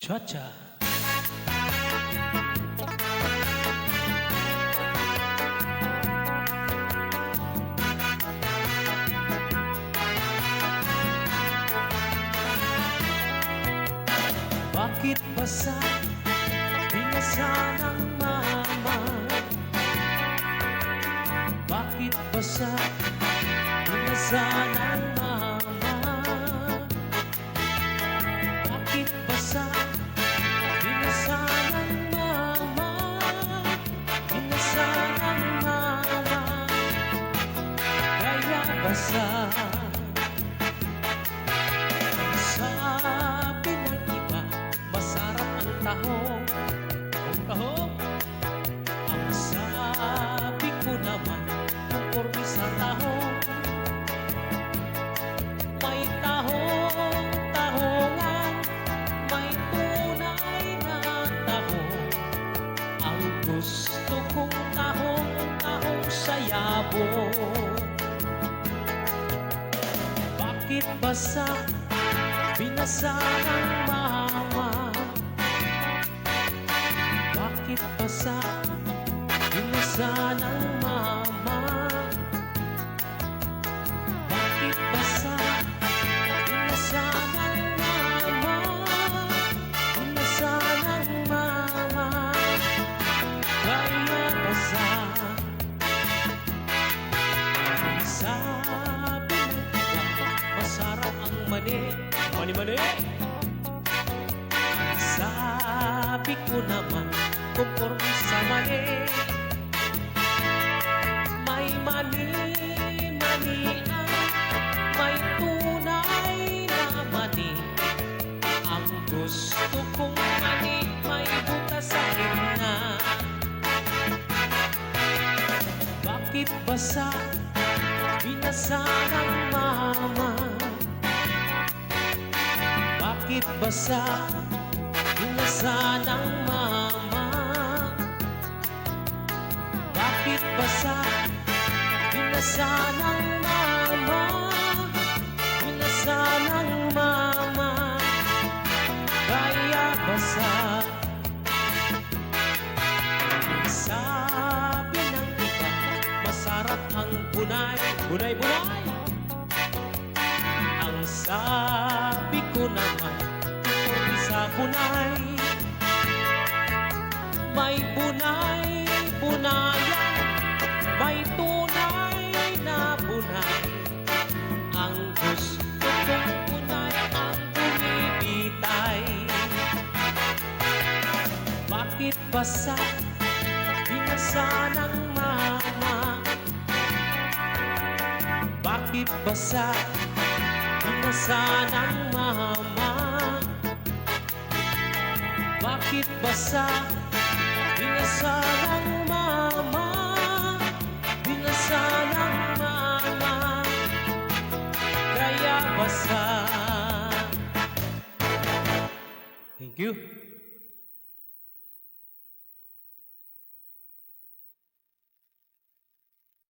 Cha-cha. Bakit ba sa binasa ng mama? Bakit ba sa binasa ng mama? Bakit ba sa binasa ng mama? Binasa ng mama. Kaya ba sa tahong, tahong. Ang sabi ko naman, conforme sa tahong. May tahong, tahongan, may tunay na tahong. Ang gusto kong tahong, tahong sa yabo. Bakit ba sa binasa ng mama? Bakit ba sa binasa ng mama? Bakit ba sa binasa ng mama? Binasa ng mama. Kaya ba sa sabi ng iba masarap ang mani? Mani-mani? Sabi ko naman conforme sa mani. May mani, manian, may tunay na mani. Ang gusto kong mani, may butas sa gitna. Bakit ba sa binasa ng mama? Bakit ba sa binasa ng mama? Bakit ba sa binasa ng mama? Binasa ng mama. Kaya ba sa sabi ng iba masarap ang bunay? Bunay-bunay. Ang sabi ko naman sa bunay, may bunay, bunayan, may tunay na bunay. Ang gusto kong bunay ang bumibitay. Bakit ba sa binasa ng mama? Bakit ba sa binasa ng mama? Bakit ba sa binasa ng mama? Binasa ng mama. Kaya ba sa... Thank you.